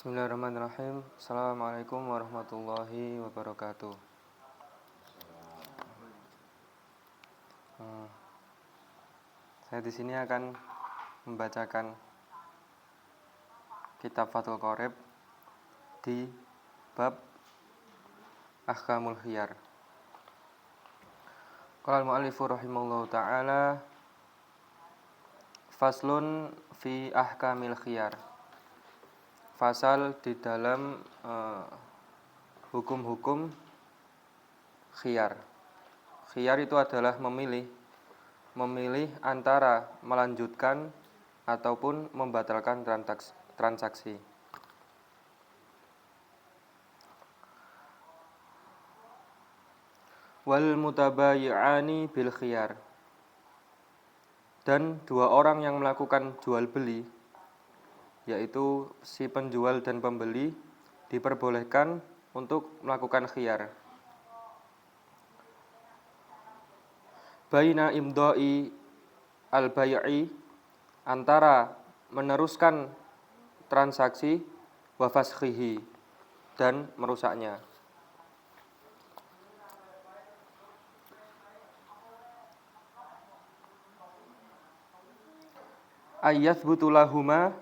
Bismillahirrahmanirrahim. Assalamualaikum warahmatullahi wabarakatuh. Saya di sini akan membacakan kitab Fathul Qorib di bab Ahkamul Khiyar. Qala al-mu'allifu rahimahullahu ta'ala faslun fi ahkamil khiyar. Fasal di dalam hukum-hukum khiyar. Khiyar itu adalah memilih antara melanjutkan ataupun membatalkan transaksi. Wal mutabayi'ani bil khiyar. Dan dua orang yang melakukan jual beli, yaitu si penjual dan pembeli, diperbolehkan untuk melakukan khiyar. Baina imdai al-bai'i, antara meneruskan transaksi, wa faskhihi, dan merusaknya. Ayathbutu lahuma,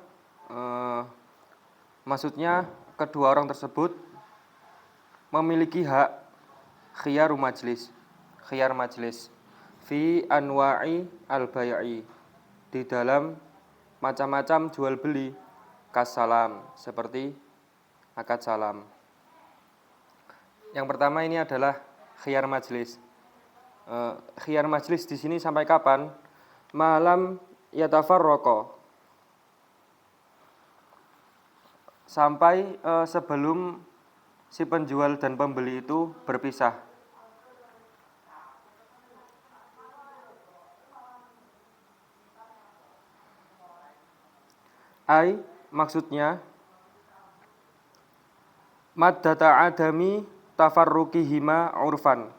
maksudnya kedua orang tersebut memiliki hak khiyar majlis fi anwa'i al-bai'i, di dalam macam-macam jual beli, kassalam, seperti akad salam. Yang pertama ini adalah khiyar majlis. Khiyar majlis di sini sampai kapan? Malam yatafarraqa, sampai sebelum si penjual dan pembeli itu berpisah. Maksudnya maddata adami tafarruqihima urfan.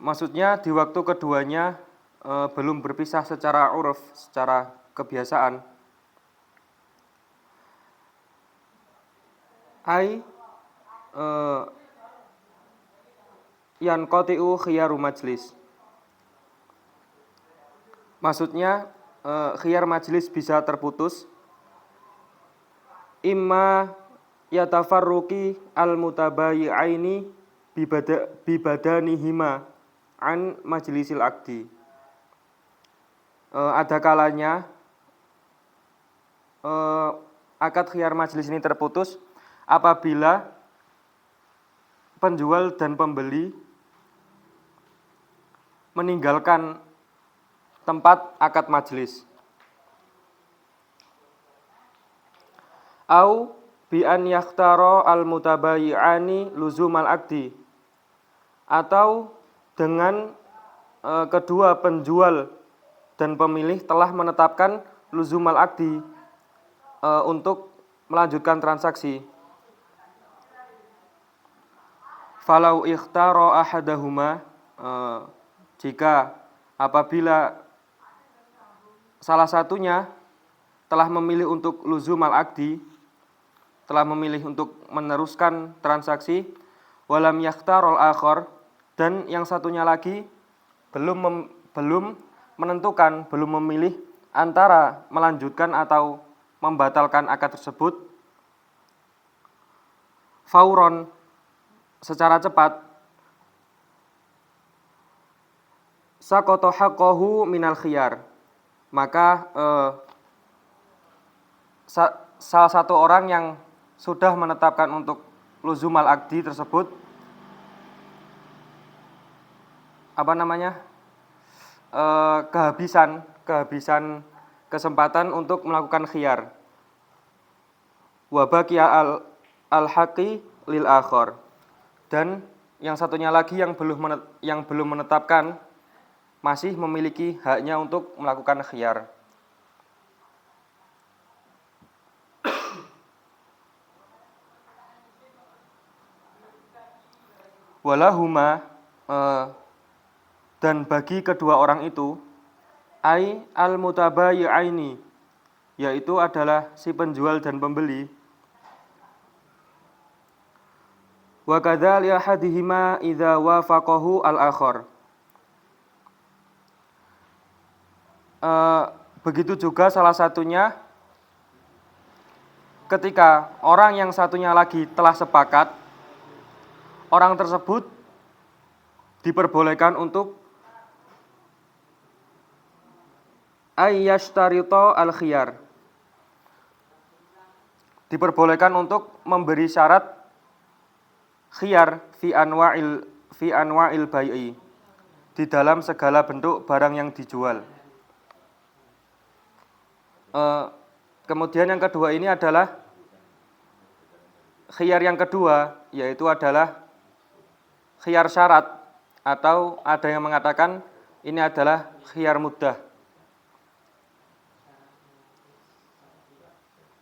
Maksudnya di waktu keduanya belum berpisah secara urf, secara kebiasaan. Yanqati'u khiyaru majlis. Maksudnya khiyar majlis bisa terputus. Imma yatafarruqi al-mutabayi'aini bibadanihima an majlisil aqdi. Ada kalanya akad khiyar majlis ini terputus apabila penjual dan pembeli meninggalkan tempat akad majlis. Au bi an yakhtara al-mutabayi'ani luzumal aqdi, atau dengan kedua penjual dan pemilih telah menetapkan luzumal aqdi, untuk melanjutkan transaksi. Falau ikhtara ahadahuma, jika apabila salah satunya telah memilih untuk luzumal aqdi, telah memilih untuk meneruskan transaksi, walam yakhtarul akhar, dan yang satunya lagi belum menentukan, belum memilih antara melanjutkan atau membatalkan akad tersebut, fauron, secara cepat, saqata haqqahu minal khiyar, maka salah satu orang yang sudah menetapkan untuk luzumal aqdi tersebut kehabisan kesempatan untuk melakukan khiyar. Wa baqiya al-haqqi lil akhar, dan yang satunya lagi yang belum menetapkan masih memiliki haknya untuk melakukan khiyar. Walahuma, dan bagi kedua orang itu, al-mutabayi'aini, yaitu adalah si penjual dan pembeli. Wa kadzal li ahadihima idza wafaqahu al-akhar. Begitu juga salah satunya ketika orang yang satunya lagi telah sepakat, orang tersebut diperbolehkan untuk ayyashtarita al-khiyar. Diperbolehkan untuk memberi syarat khiyar fi anwa'il bai'i, di dalam segala bentuk barang yang dijual. Kemudian yang kedua ini adalah khiyar yang kedua, yaitu adalah khiyar syarat, atau ada yang mengatakan ini adalah khiyar muddah.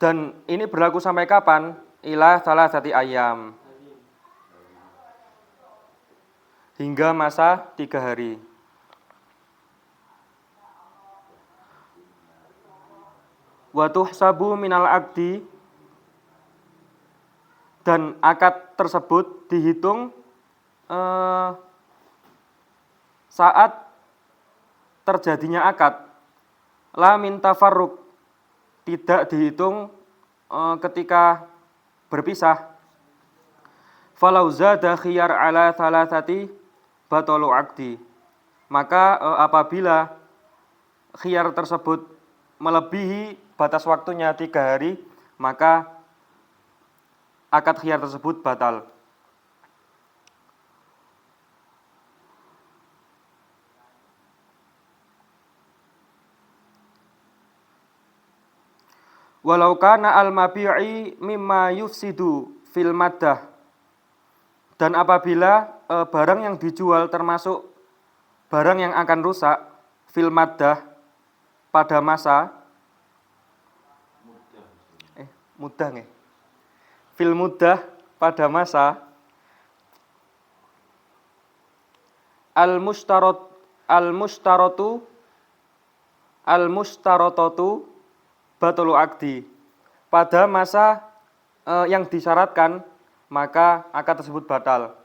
Dan ini berlaku sampai kapan? Ila salasati ayyam, hingga masa 3 hari. Wa tuhsabu minal aqdi, dan akad tersebut dihitung saat terjadinya akad. La min tafarruq, tidak dihitung ketika berpisah. Falau zada khiyar ala thalathati batalu aqdi, maka apabila khiyar tersebut melebihi batas waktunya 3 hari, maka akad khiyar tersebut batal. Walau kana al-mabi'i mimma yufsidu fil maddah, dan apabila barang yang dijual termasuk barang yang akan rusak fil maddah, pada masa fil muddah, pada masa al-mushtaratatu batulu aqdi, pada masa yang disyaratkan, maka akad tersebut batal.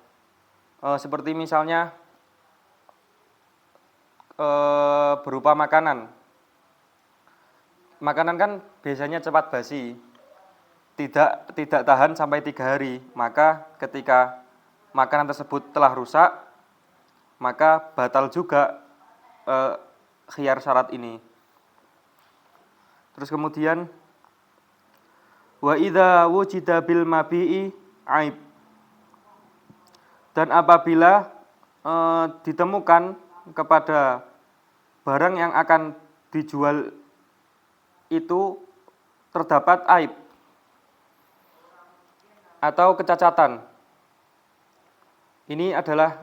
Seperti misalnya berupa makanan. Makanan kan biasanya cepat basi, tidak tahan sampai 3 hari. Maka ketika makanan tersebut telah rusak, maka batal juga khiyar syarat ini. Terus kemudian wa idza wujida bil mabi'i aib, dan apabila ditemukan kepada barang yang akan dijual itu terdapat aib atau kecacatan. Ini adalah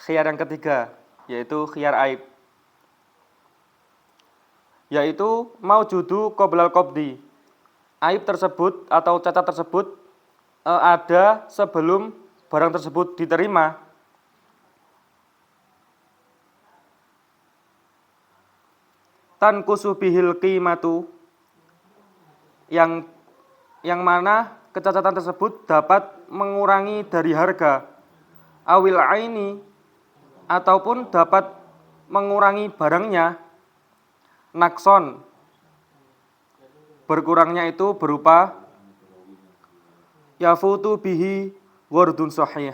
khiyar yang ketiga, yaitu khiyar aib, yaitu maujudu qoblal qabdi. Aib tersebut atau cacat tersebut ada sebelum barang tersebut diterima. Tanqusu bihil qimatu, yang mana kecacatan tersebut dapat mengurangi dari harga, awil aini, ataupun dapat mengurangi barangnya, nakson, berkurangnya itu berupa yafutu bihi wardun sahih,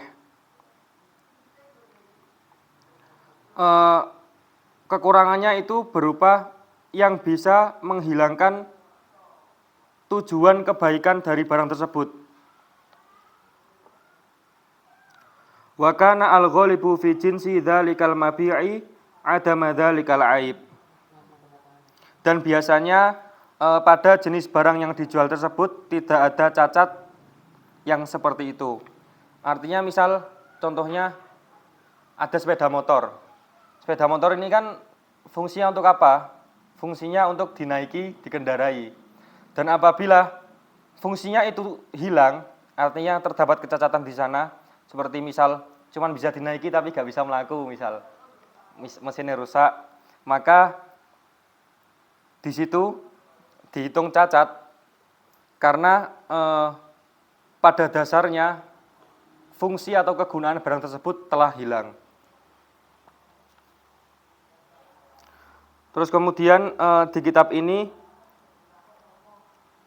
kekurangannya itu berupa yang bisa menghilangkan tujuan kebaikan dari barang tersebut. Wa kana al-ghalibu fi jinsi dzalikal mabi'i adama dzalikal aib, dan biasanya pada jenis barang yang dijual tersebut tidak ada cacat yang seperti itu. Artinya misal contohnya ada sepeda motor. Sepeda motor ini kan fungsinya untuk apa? Fungsinya untuk dinaiki, dikendarai. Dan apabila fungsinya itu hilang, artinya terdapat kecacatan di sana, seperti misal cuman bisa dinaiki tapi gak bisa melaku, misal mesinnya rusak, maka di situ dihitung cacat karena pada dasarnya fungsi atau kegunaan barang tersebut telah hilang. Terus kemudian di kitab ini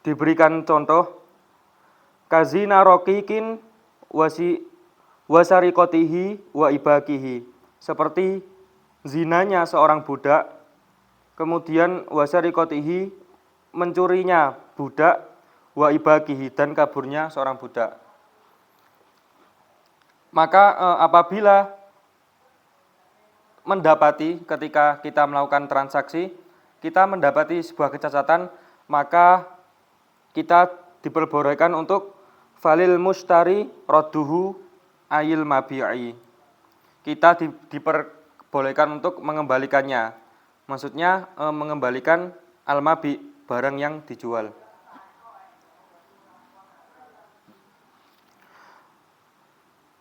diberikan contoh kazina rokikin wasarikotihi wa ibakihi, seperti zinanya seorang budak, kemudian wasarikotihi mencurinya budak, wa ibakihi dan kaburnya seorang budak. Maka apabila mendapati ketika kita melakukan transaksi, kita mendapati sebuah kecacatan, maka kita diperbolehkan untuk falil mustari radduhu ayil mabi'i. Kita diperbolehkan untuk mengembalikannya. Maksudnya mengembalikan al-mabi, barang yang dijual.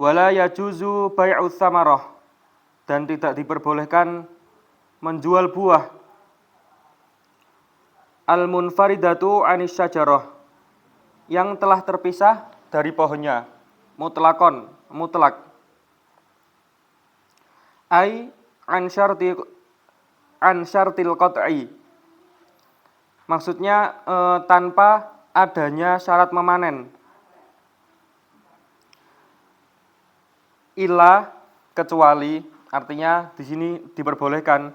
Wala yajuzu bai'u tsamarah, dan tidak diperbolehkan menjual buah al-munfaridatu anis syajarah, yang telah terpisah dari pohonnya, mutlak. Ai an syartil qat'i, maksudnya tanpa adanya syarat memanen. Illa, kecuali, artinya di sini diperbolehkan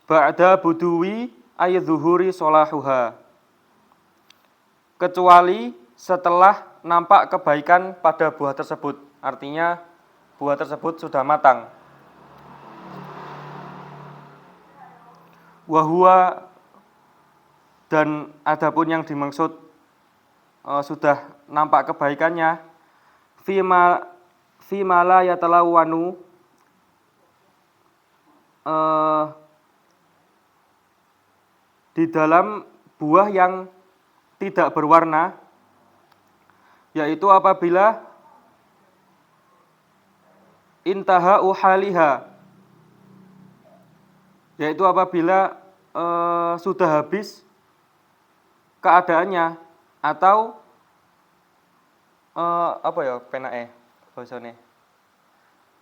ba'da buduwi ayadzuhuri solahuha, kecuali setelah nampak kebaikan pada buah tersebut, artinya buah tersebut sudah matang. Wahua, dan adapun yang dimaksud sudah nampak kebaikannya, fima la yatalawwanu, di dalam buah yang tidak berwarna, yaitu apabila intaha uhaliha, yaitu apabila sudah habis keadaannya, atau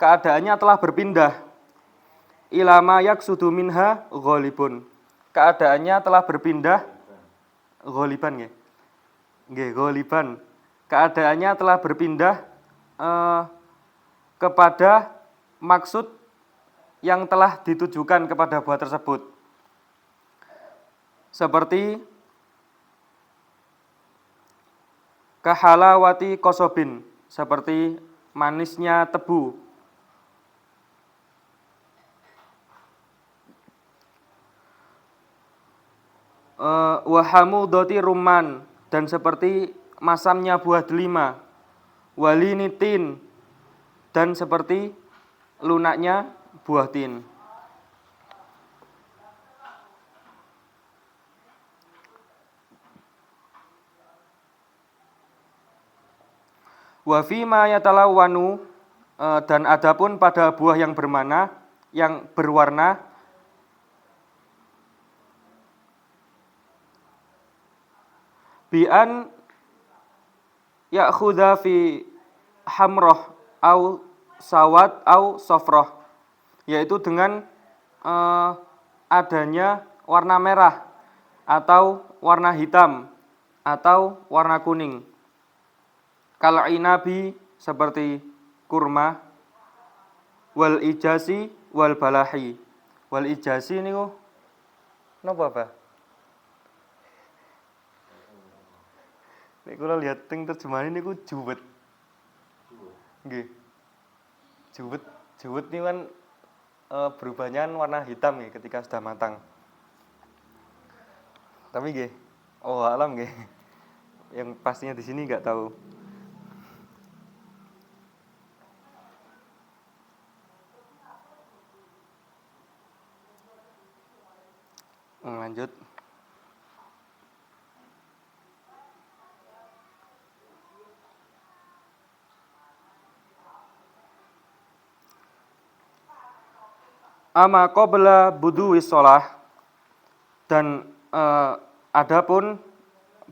keadaannya telah berpindah, ilama yaksudu minha ghalibun, keadaannya telah berpindah ghaliban ghaliban, keadaannya telah berpindah kepada maksud yang telah ditujukan kepada buah tersebut, seperti kahalawati kosobin, seperti manisnya tebu. Wahamudoti rumman, dan seperti masamnya buah delima. Walinitin, dan seperti lunaknya buah tin. Wa fima yatalawwanu, dan adapun pada buah yang berwarna, bi'an ya'khudha fi hamroh au sawat au sofroh, yaitu dengan adanya warna merah atau warna hitam atau warna kuning. Kal inabi, seperti kurma, wal ijasi wal balahi. Wal ijasi niku napa apa? Nek kula lihat teng terjemahan niku juwet. Nggih. Juwet niku kan berubahnya warna hitam nggih ketika sudah matang. Tapi nggih, alam nggih. Yang pastinya di sini nggak tahu. Lanjut. Ama qabla buduwis shalah, dan Adapun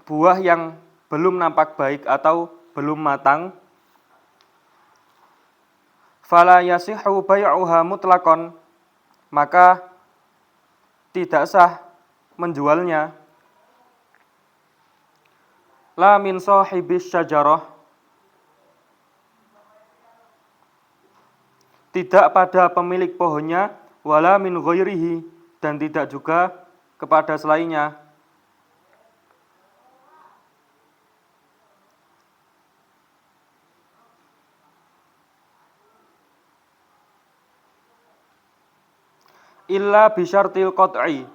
buah yang belum nampak baik atau belum matang, fala yasihhu bai'uha mutlaqan, maka tidak sah menjualnya. La min sahibis syajarah, tidak pada pemilik pohonnya, wala min ghairihi, dan tidak juga kepada selainnya. Illa bisyartil qat'i,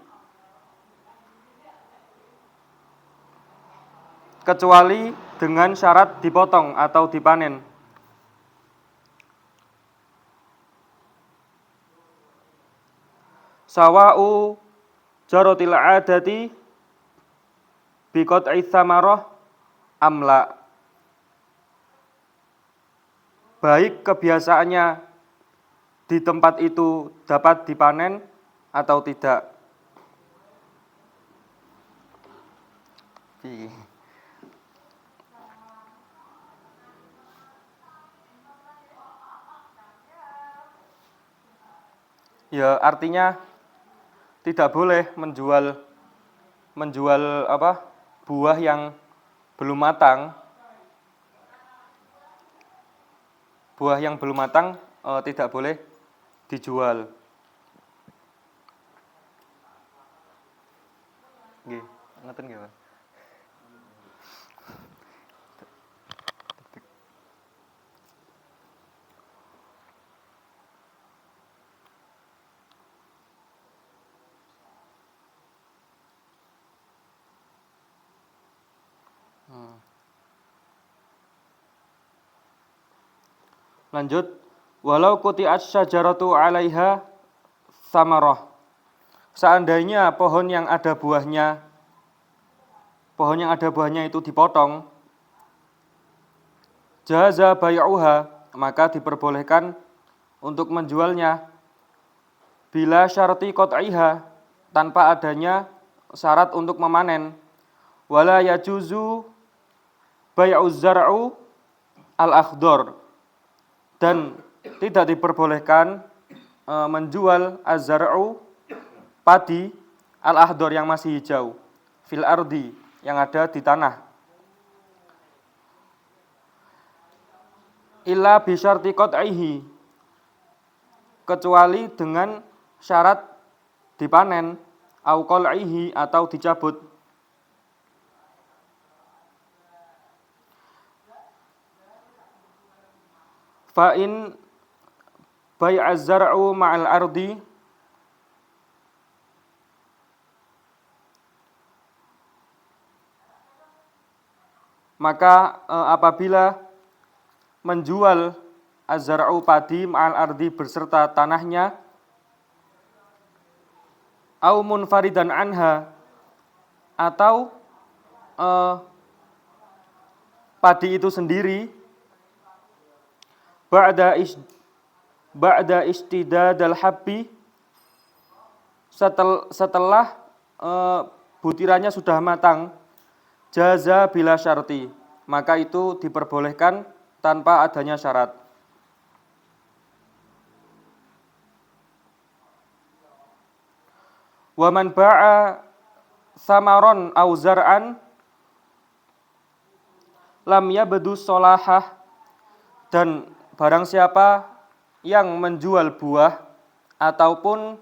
kecuali dengan syarat dipotong atau dipanen. Sawa'u jaratil adati biqat'i tsamarah amla, baik kebiasaannya di tempat itu dapat dipanen atau tidak. Ya, artinya tidak boleh menjual buah yang belum matang. Buah yang belum matang tidak boleh dijual. Nggih, ngoten nggih, Pak. Lanjut, walau quti'at syajaratu 'alaiha samarah. Seandainya pohon yang ada buahnya itu dipotong, jaza bai'uha, maka diperbolehkan untuk menjualnya bila syarti qat'iha, tanpa adanya syarat untuk memanen. Wala yajuzu bai'uz zar'u al-akhdar, dan tidak diperbolehkan menjual az-zar'u, padi, al-akhdar yang masih hijau, fil ardi, yang ada di tanah. Illa bi syarti qat'ihi, kecuali dengan syarat dipanen, au qal'ihi, atau dicabut. Fa in bai'az zar'u ma'al ardi, maka apabila menjual az-zar'u, padi, ma'al ardi, berserta tanahnya, au munfaridan anha, atau padi itu sendiri, ba'da istidadal habbi, setelah butirannya sudah matang, jaza bila syarti, maka itu diperbolehkan tanpa adanya syarat. Wa man ba'a samaron au zar'an lam yabdu sholahah, dan barang siapa yang menjual buah ataupun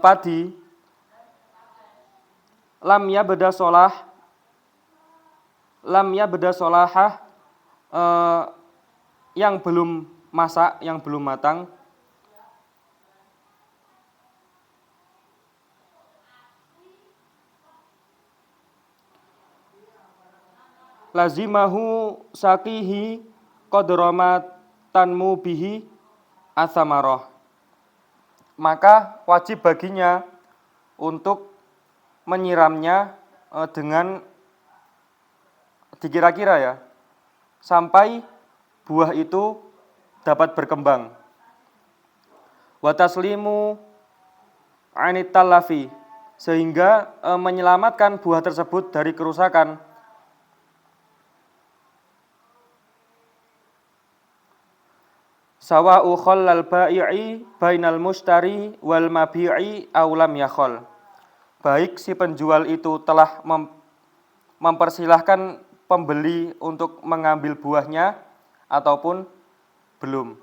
padi, lam yabda sholahah, yang belum masak, yang belum matang, lazimahu saqihi qadrama tanmu bihi atsamarah, maka wajib baginya untuk menyiramnya dengan dikira-kira ya, sampai buah itu dapat berkembang. Wa taslimu anit talafi, sehingga menyelamatkan buah tersebut dari kerusakan. Sawa'u khallal bai'i bainal mushtari wal mabi'i aw lam yakhal. Baik si penjual itu telah mempersilahkan pembeli untuk mengambil buahnya ataupun belum.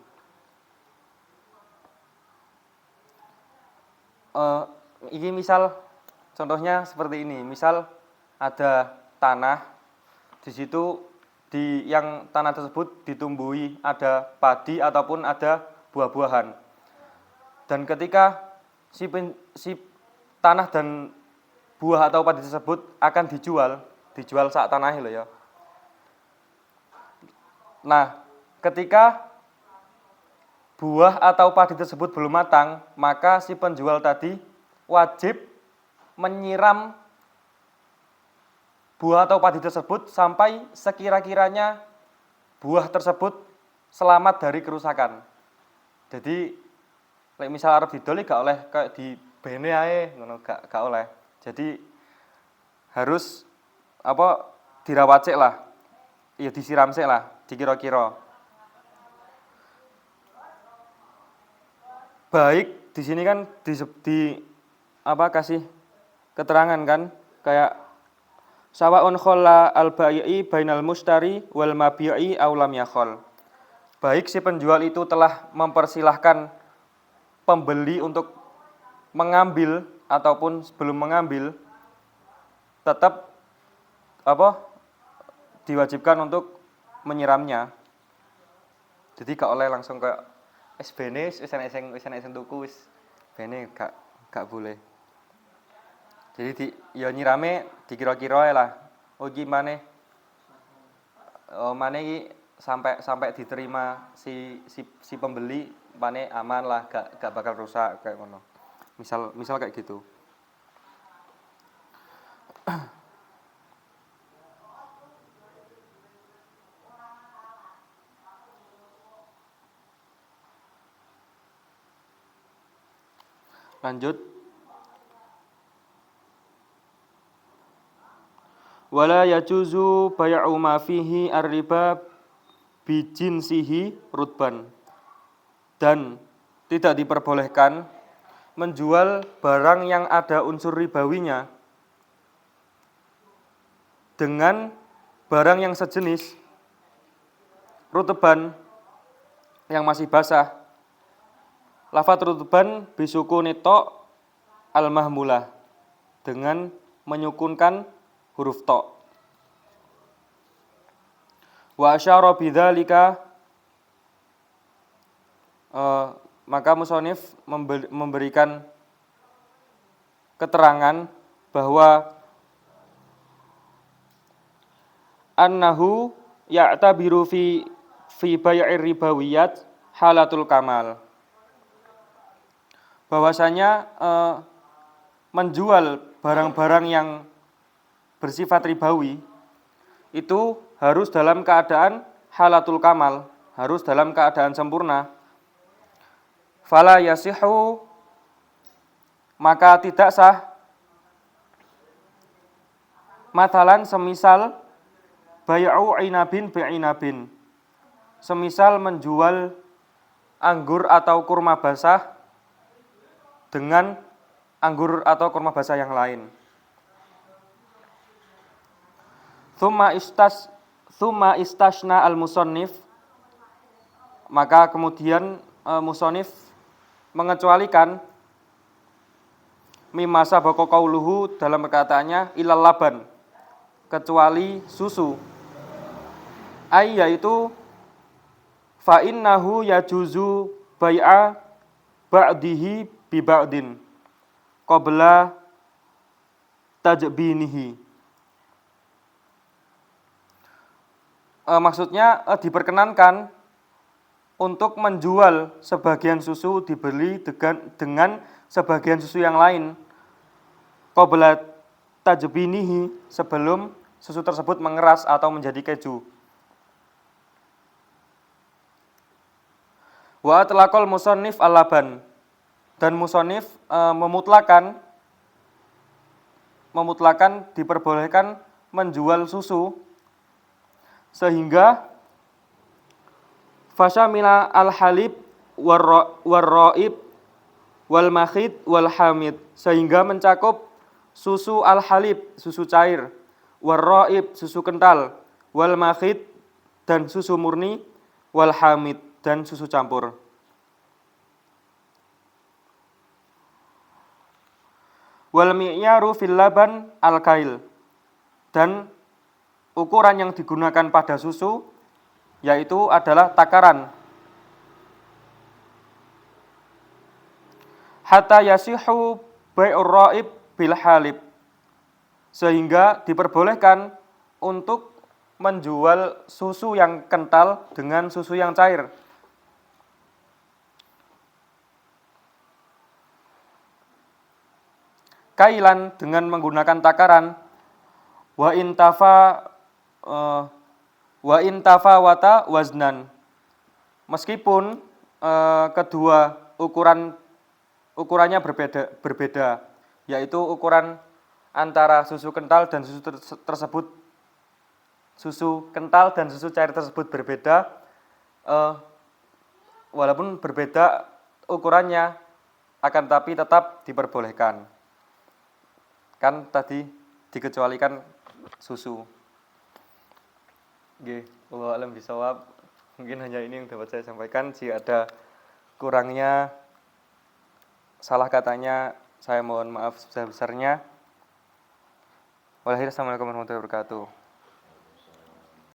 Ini misal contohnya seperti ini. Misal ada tanah di situ, di yang tanah tersebut ditumbuhi ada padi ataupun ada buah-buahan. Dan ketika si tanah dan buah atau padi tersebut akan dijual saat tanah loh ya. Nah, ketika buah atau padi tersebut belum matang, maka si penjual tadi wajib menyiram buah atau padi tersebut sampai sekira-kiranya buah tersebut selamat dari kerusakan. Jadi, misal arep didol gak oleh kayak di bene ae ngono, gak oleh. Jadi harus dirawat sik lah. Ya disiram sik lah, dikira-kira. Baik, di sini kan kasih keterangan kan, kayak sawa'un khalla al-bai'i bainal mushtari wal mabi'i aw lam yakhal. Baik si penjual itu telah mempersilahkan pembeli untuk mengambil ataupun sebelum mengambil, tetap diwajibkan untuk menyiramnya. Jadi gak oleh langsung kayak bene wis enek sing tuku wis bene, gak boleh. Jadi nyirame dikira-kira ae lah. Oh iki maneh iki sampai diterima si pembeli, maneh aman lah, gak bakal rusak kayak ngono. Misal kayak gitu. Lanjut. Wala yajuzu bai'u ma fihi ar-riba bi jinsihi rutban. Dan tidak diperbolehkan menjual barang yang ada unsur ribawinya dengan barang yang sejenis rutban yang masih basah. Lafadz rutban bisukuni ta' al-mahmulah, dengan menyukunkan huruf ta'. Wa asyara bidzalika, maka musonif memberikan keterangan bahwa annahu ya'tabiru fi bai'ir ribawiyat halatul kamal. Bahwasanya menjual barang-barang yang bersifat ribawi itu harus dalam keadaan halatul kamal, harus dalam keadaan sempurna. Fala yasihu, maka tidak sah. Matalan semisal bai'u inabin bi'inabin, semisal menjual anggur atau kurma basah dengan anggur atau kurma basah yang lain. Tsumma istashna al-musannif, maka kemudian musannif mengecualikan mimma sabaqa qauluhu, dalam perkataannya ilal laban, kecuali susu. Yaitu fa innahu yajuzu bai'a ba'dihi bi ba'din qabla tajbinihi. Maksudnya diperkenankan untuk menjual sebagian susu dibeli dengan sebagian susu yang lain qabla tajbinihi, sebelum susu tersebut mengeras atau menjadi keju. Wa atlaqal musannif al-laban, dan musannif memutlakan memutlakan diperbolehkan menjual susu, sehingga fasyamila al-halib warra'ib wal makhid wal hamid, sehingga mencakup susu al-halib, susu cair, warra'ib, susu kental, wal makhid, dan susu murni, wal hamid, dan susu campur. Wal mi'yaru fil laban al-kail, dan ukuran yang digunakan pada susu yaitu adalah takaran. Hatta yasihu bai'ur ra'ib bil halib, sehingga diperbolehkan untuk menjual susu yang kental dengan susu yang cair. Kailan, dengan menggunakan takaran, wa intafawata waznan, meskipun kedua ukurannya berbeda, yaitu ukuran antara susu kental dan susu cair tersebut berbeda, walaupun berbeda ukurannya, akan tapi tetap diperbolehkan. Kan tadi dikecualikan susu. Nggih, wallahu a'lam bishawab. Mungkin hanya ini yang dapat saya sampaikan. Jika ada kurangnya, salah katanya, saya mohon maaf sebesar-besarnya. Wassalamualaikum warahmatullahi wabarakatuh.